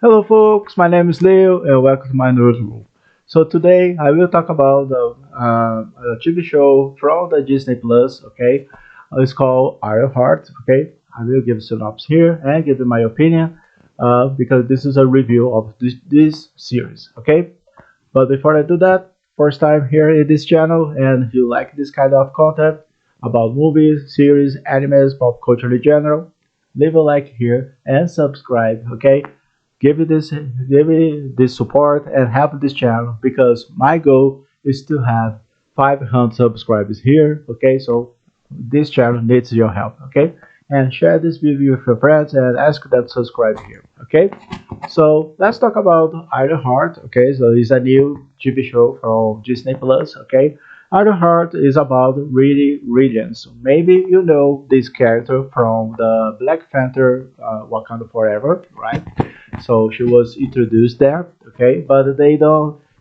Hello, folks. My name is Leo, and welcome to my newsroom. So today I will talk about a TV show from the Disney Plus. Okay, it's called Ironheart. Okay, I will give a synopsis here and give you my opinion because this is a review of this series. Okay, but before I do that, first time here in this channel, and if you like this kind of content about movies, series, animes, pop culture in general, leave a like here and subscribe. Okay, give me this support and help this channel because my goal is to have 500 subscribers here. Okay, so this channel needs your help. Okay, and share this video with your friends and ask them to subscribe here. Okay, so let's talk about Ironheart. Okay, so it's a new TV show from Disney Plus. Okay, Ironheart is about Riri Williams. Maybe you know this character from the Black Panther, Wakanda Forever, right? So she was introduced there. Okay, but they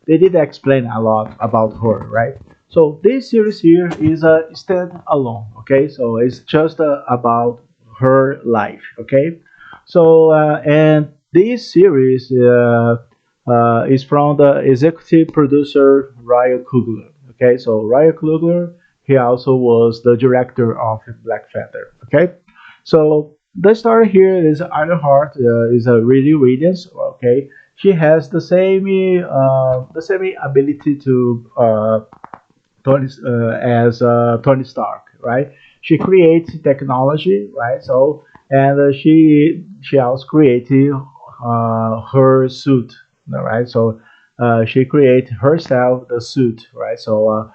didn't explain a lot about her, right? So this series here is a stand-alone. Okay, so it's just about her life. Okay, so and this series is from the executive producer Ryan Coogler. Okay, so Ryan Coogler, he also was the director of Black Panther. Okay, so the story here is Ironheart is a really Williams. Okay, she has the same ability to as Tony Stark, right? She creates technology, right? So and she also created her suit, right? So she created herself the suit, right? So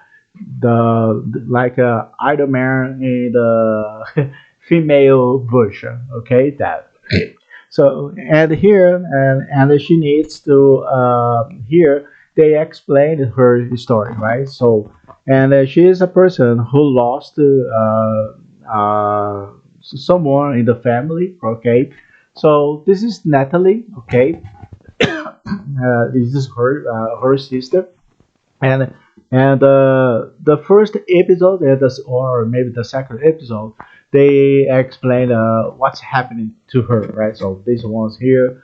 the like Iron Man in the female version, okay? That so and here and she needs to here they explain her story, right? So and she is a person who lost someone in the family, okay? So this is Natalie, okay? This is her sister, and the first episode or maybe the second episode they explain what's happening to her, right? So this one's here,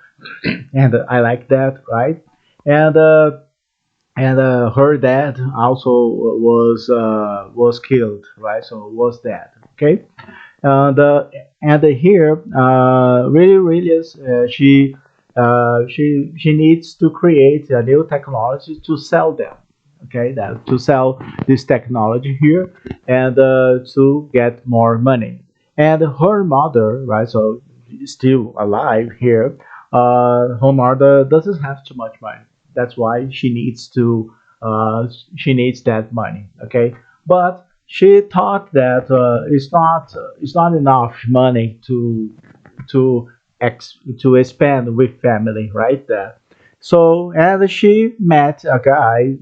and I like that, right? And her dad also was killed, right? So was dead, okay? And here really is she needs to create a new technology to sell them, okay? That to sell this technology here and to get more money. And her mother, right? So still alive here. Her mother doesn't have too much money. That's why uh, she needs that money, okay? But she thought that it's not enough money to spend with family, right there. So and she met a guy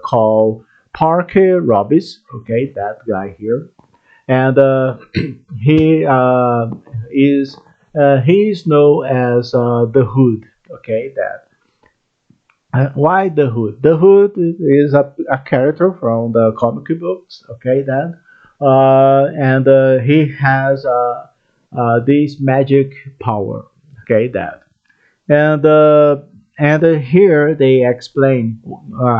called Parker Robbins, okay, that guy here, and he he is known as the Hood, okay, that why the Hood? The Hood is a character from the comic books. Okay, then, and he has this magic power. Okay, that, and here they explain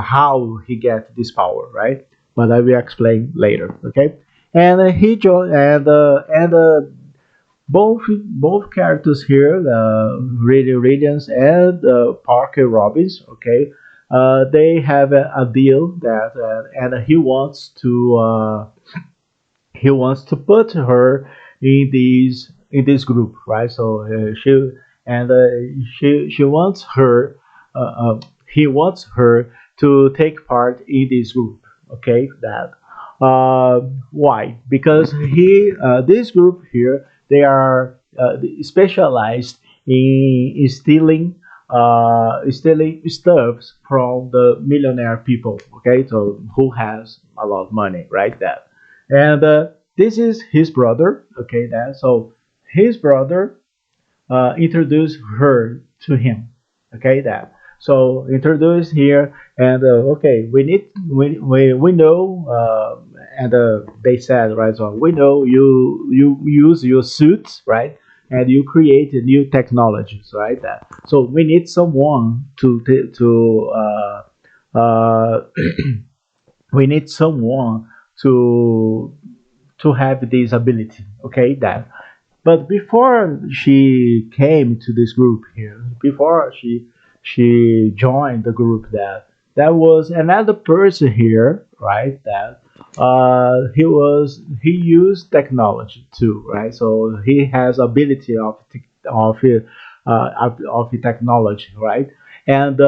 how he get this power, right? But I will explain later. Okay, and he joined and both characters here, Radio Radiance and Parker Robbins, okay, they have a deal that, and he wants to put her in this group, right? So she wants her, he wants her to take part in this group, okay? That why? Because this group here they are specialized in stealing stuffs from the millionaire people. Okay, so who has a lot of money, right? That, and this is his brother. Okay, that so his brother introduced her to him. Okay, that so introduced here, and okay, we know, and they said, right? So we know you use your suits, right, and you create new technologies, right? So we need someone uh, we need someone to have this ability. Okay, that. But before she came to this group here, before she joined the group, that was another person here, right? That he used technology too, right? So he has ability of the technology, right? And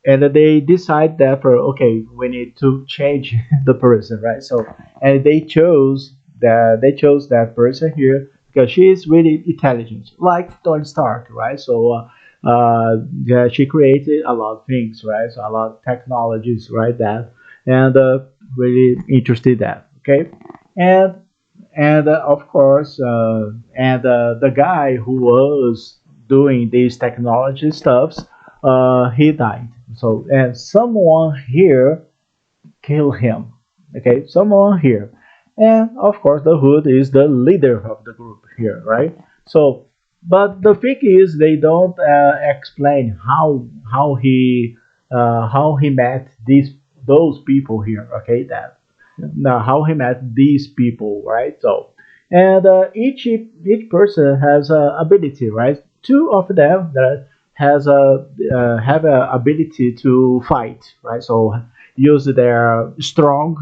they decide that for okay, we need to change the person, right? So and they chose that person here because she is really intelligent, like Tony Stark, right? So yeah, she created a lot of things, right? So a lot of technologies, right? That and really interested that, okay, and of course, the guy who was doing these technology stuffs, he died. So and someone here kill him. Okay, someone here. And of course, the Hood is the leader of the group here, right? So, but the thing is, they don't explain how he met those people here. Okay, that now how he met these people, right? So, and each person has a ability, right? Two of them that has a have a ability to fight, right? So use their strong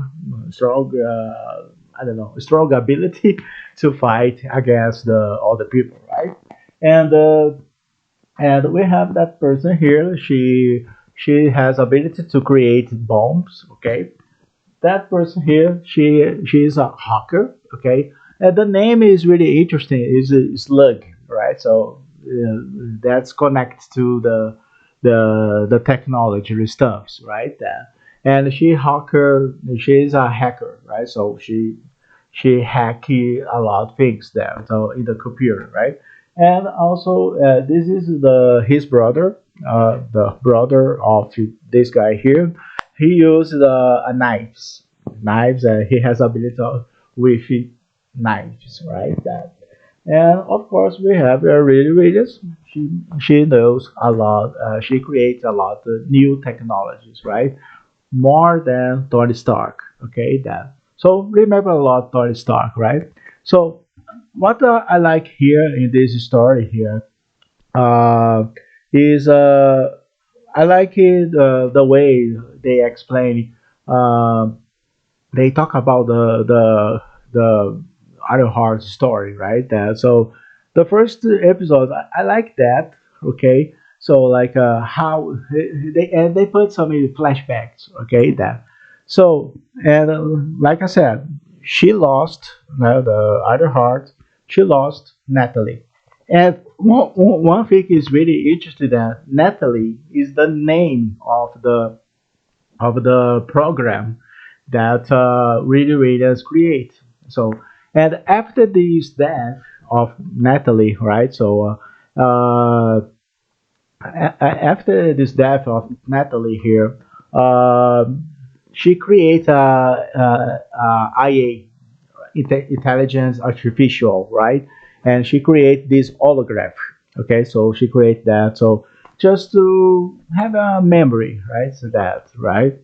I don't know strong ability to fight against the other people, right? And and we have that person here. She has ability to create bombs. Okay, that person here, she is a hacker. Okay, and the name is really interesting. Is Slug, right? So that's connected to the technology stuffs, right? And she is a hacker, right? So she hacky a lot of things there. So in the computer, right? And also this is the his brother, the brother of this guy here. He used knives. He has ability with knives, right? That and of course, we have Riri Williams. She knows a lot. She creates a lot of new technologies, right? More than Tony Stark. Okay, that. So remember a lot Tony Stark, right? So what I like here in this story here uh, is I like it the way they explain. Um they talk about the Iron Heart story, right? So the first episode, I like that. Okay, so like how they put some flashbacks. Okay, that so and like I said, she lost the Iron Heart. She lost Natalie. And one thing is really interesting that Natalie is the name of the program that really readers create. So, and after this death of Natalie, right? So, after this death of Natalie here, uh, she creates IA, intelligence artificial, right? And she create this holograph. Okay, so she create that. So just to have a memory, right? So that, right?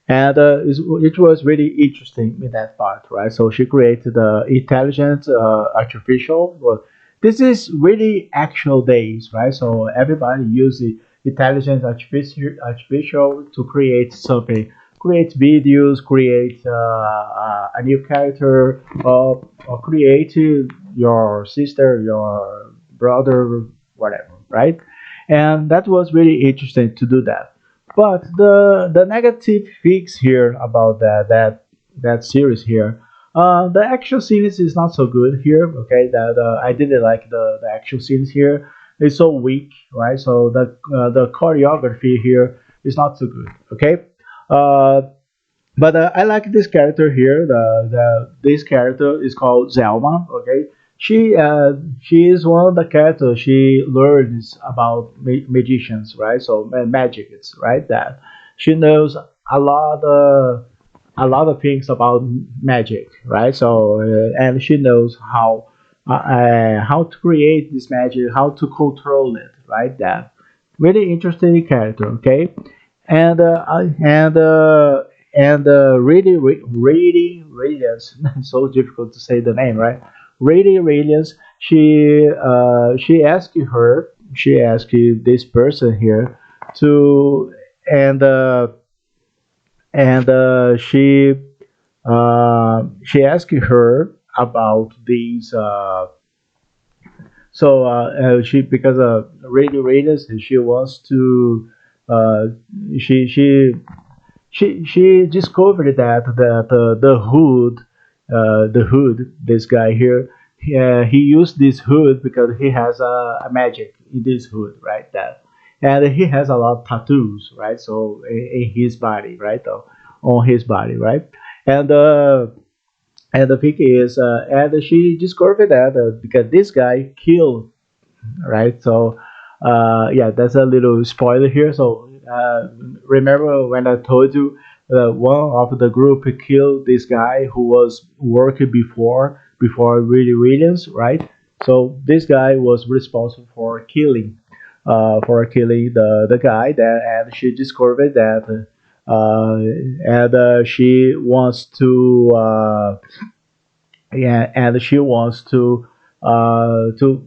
And it was really interesting in that part, right? So she created the intelligent artificial. Well, this is really actual days, right? So everybody uses intelligent artificial to create something, create videos, create a new character, or create your sister, your brother, whatever, right? And that was really interesting to do that. But the negative things here about that series here, the action scenes is not so good here. Okay, that I didn't like the action scenes here. It's so weak, right? So the choreography here is not so good. Okay, uh, but I like this character here. This character is called Zelma. Okay, she is one of the characters. She learns about magicians, right? So magic, it's right that she knows a lot of things about magic, right? So and she knows how to create this magic, how to control it, right? That really interesting character, okay? And really, really Radiance. So difficult to say the name, right? Really Radiance. She asked this person here to and she asked her about these. She because Radio Radius she wants to uh, she she she discovered that the hood this guy here he used this hood because he has a magic in this hood, right? That and he has a lot of tattoos, right? So in his body, right? On his body, right? And the thing is, and she discovered that because this guy killed, right? So, yeah, that's a little spoiler here. So, remember when I told you one of the group killed this guy who was working before Willie Williams, right? So this guy was responsible for killing the guy that, and she discovered that, and she wants to. Yeah, and she wants to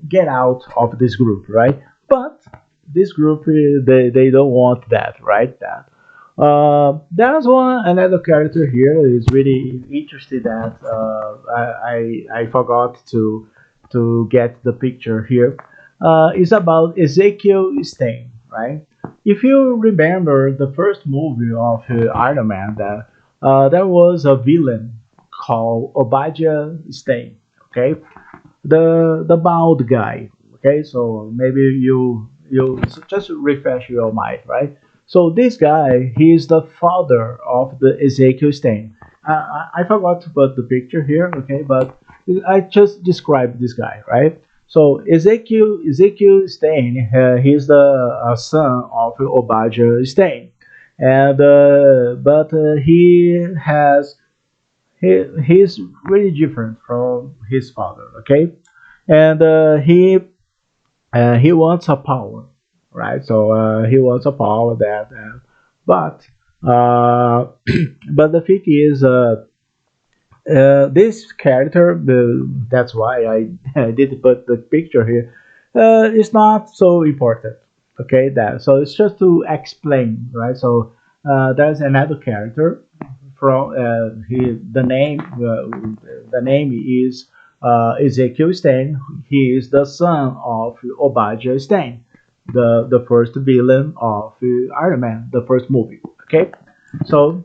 get out of this group, right? But this group they don't want that, right? That there's one another character here that is really interesting that I forgot to get the picture here. It's about Ezekiel Stein, right? If you remember the first movie of Iron Man, that there was a villain called Obadiah Stane. Okay, the bald guy. Okay, so maybe you just refresh your mind, right? So this guy, he is the father of the Ezekiel Stane. I forgot to put the picture here, okay, but I just described this guy, right? So Ezekiel Stane, he's the son of Obadiah Stane, and but he's really different from his father, okay? And he wants a power, right? So he wants a power that but uh, but the thing is this character, that's why I did put the picture here, is not so important, okay? That so it's just to explain, right? So there's another character from the name is Ezekiel Stein. He is the son of Obadiah Stein, the first villain of Iron Man, the first movie. Okay, so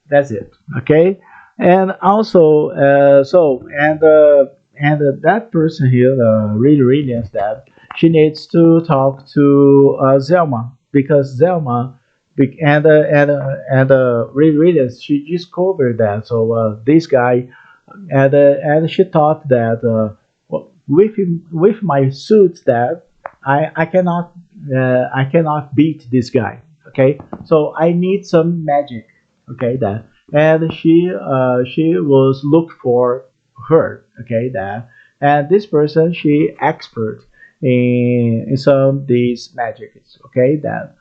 that's it. Okay, and also that person here, really realized that she needs to talk to Zelma because Zelma really realized she discovered that so this guy and she thought that well, with my suits that I cannot beat this guy. Okay, so I need some magic. Okay, that and she was looked for her. Okay, that and this person she expert in some these magics. Okay, that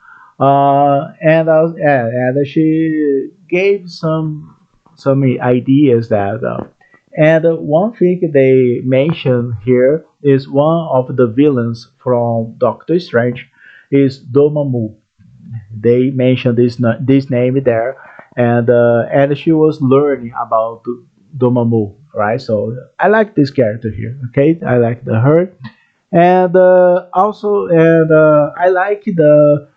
and she gave some ideas that and one thing they mention here is one of the villains from Doctor Strange is Dormammu. They mentioned this name there, and she was learning about Dormammu, right? So I like this character here. Okay, I like her, and I like the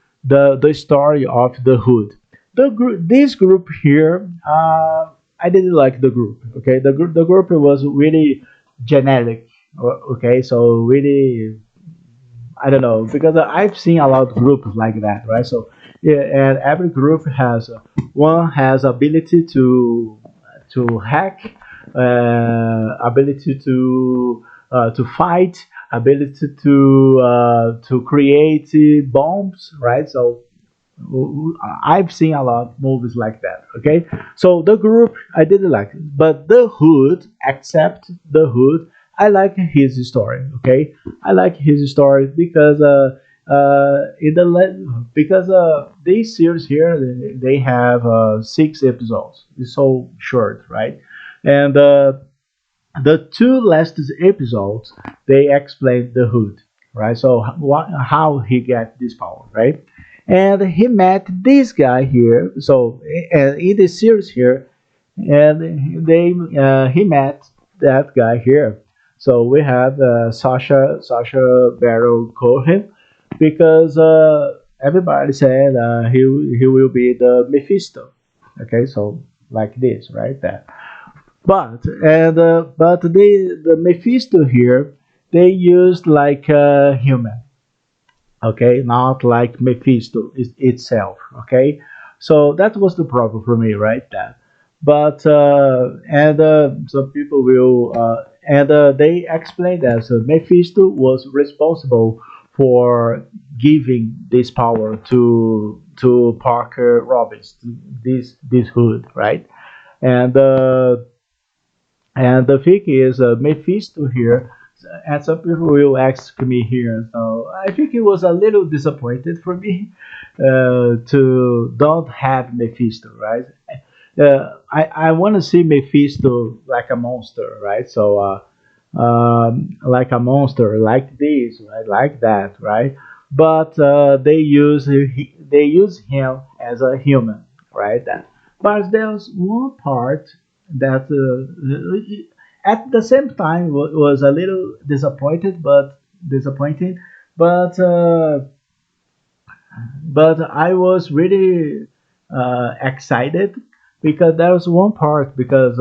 story of the Hood. This group here, I didn't like the group. Okay, the group was really generic. Okay, so really I don't know because I've seen a lot of groups like that, right? So yeah, and every group has one has ability to hack, ability to fight, ability to create bombs, right? So I've seen a lot of movies like that. Okay, so the group I didn't like it, but the Hood, except the Hood, I like his story. Okay, I like his story because because this series here they have 6 episodes. It's so short, right? And the two last episodes they explain the hood, right? So how he get this power, right? And he met this guy here. So in the series here, and they he met that guy here. So we have Sasha Baron Cohen because everybody said he will be the Mephisto. Okay, so like this, right there. But the Mephisto here they used like a human, okay, not like Mephisto itself, okay. So that was the problem for me, right? That, but and some people will and they explained that so Mephisto was responsible for giving this power to Parker Robbins, this hood, right? And and the thing is, Mephisto here, and some people will ask me here. So I think it was a little disappointed for me to don't have Mephisto, right? I want to see Mephisto like a monster, right? So like a monster, like this, right? Like that, right? But they use him as a human, right? But there's one part that at the same time was a little disappointing, but I was really excited because there was one part because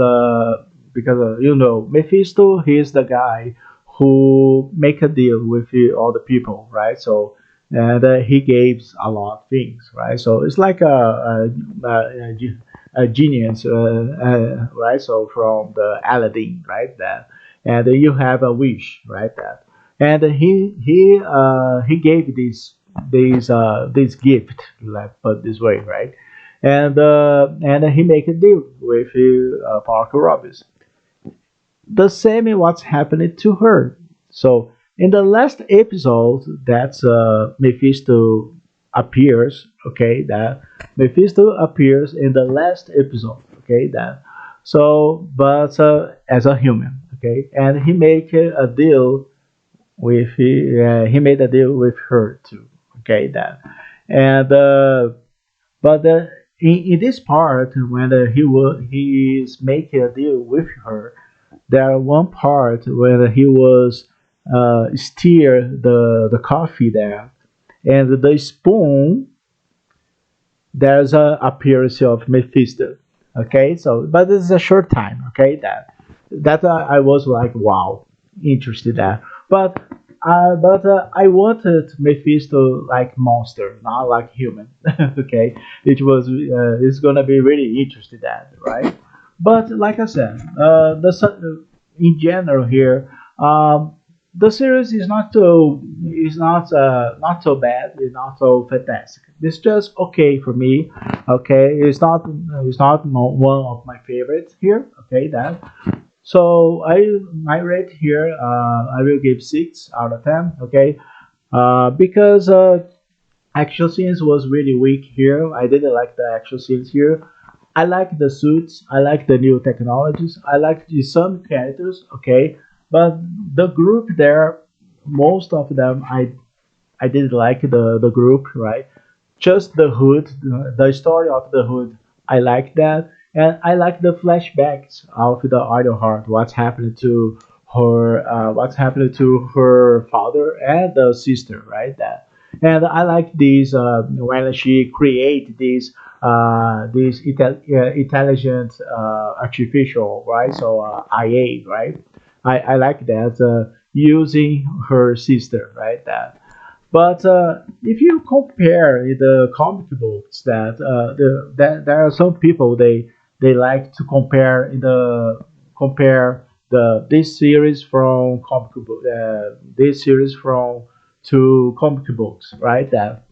you know Mephisto he's the guy who make a deal with all the people, right? So and he gives a lot of things, right? So it's like a genius, right? So from the Aladdin, right? That and you have a wish, right? That and he gave this gift, like put this way, right? And he make a deal with Parker Robbins. The same is what's happening to her. So in the last episode, that's Mephisto appears. Okay, that Mephisto appears in the last episode. Okay, that so but as a human. Okay, and he make a deal with he made a deal with her too. Okay, that and but in this part when he is making a deal with her, there one part where he was stir the coffee there, and the spoon there's a appearance of Mephisto. Okay, so but this is a short time. Okay, that I was like wow, interested that, but I wanted Mephisto like monster, not like human. Okay, it was it's gonna be really interested that, right? But like I said, in general here, the series is not so not so bad. It's not so fantastic. It's just okay for me. Okay, it's not one of my favorites here. Okay, that so I rate here. I will give 6 out of 10. Okay, because action scenes was really weak here. I didn't like the action scenes here. I like the suits. I like the new technologies. I like some characters. Okay, but the group there, most of them, I didn't like the group. Right, just the hood, the story of the hood. I like that, and I like the flashbacks of the Idle Heart. What's happening to her father and the sister, right? That, and I like these when she create this intelligent artificial, right? So IA, right? I like that using her sister, right? That but if you compare the comic books, that there are some people they like to compare the this series from comic book this series from to comic books, right? That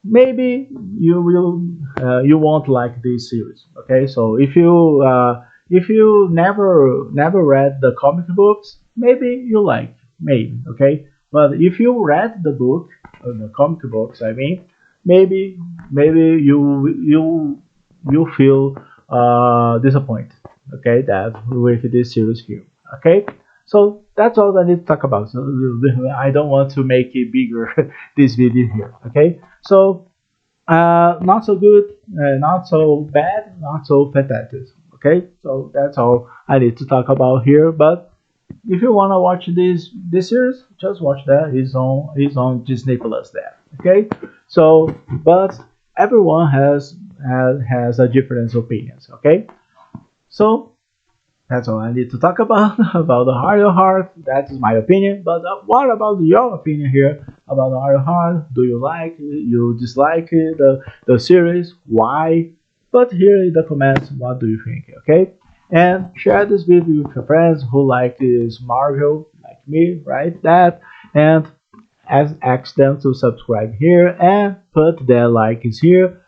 maybe you won't like this series. Okay, so if you never read the comic books, maybe you like, maybe, okay. But if you read the book, the comic books, I mean, maybe you feel disappointed, okay, that with this series here, okay. So that's all I need to talk about. So I don't want to make it bigger this video here, okay. So not so good, not so bad, not so fantastic. Okay, so that's all I need to talk about here. But if you wanna watch this series, just watch that. It's on Disney Plus there. Okay, so but everyone has a different opinions. Okay, so that's all I need to talk about about the Harder Heart. That is my opinion. But what about your opinion here about the Harder Heart? Do you like it? You dislike it, the series? Why? But here in the comments, what do you think? Okay, and share this video with your friends who like this Marvel, like me, right? That and ask them to subscribe here and put their likes here.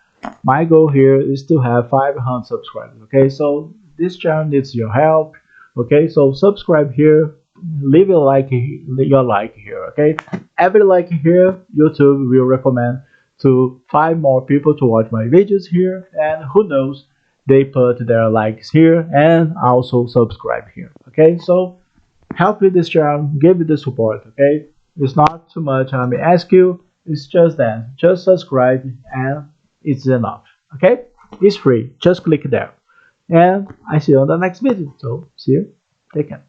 My goal here is to have 500 subscribers. Okay, so this channel needs your help. Okay, so subscribe here, leave your like here. Okay, every like here, YouTube will recommend to 5 more people to watch my videos here, and who knows, they put their likes here and also subscribe here. Okay, so help with this channel, give it the support. Okay, it's not too much I may ask you. It's just that, just subscribe and it's enough. Okay, it's free. Just click there, and I see you on the next video. So see you. Take care.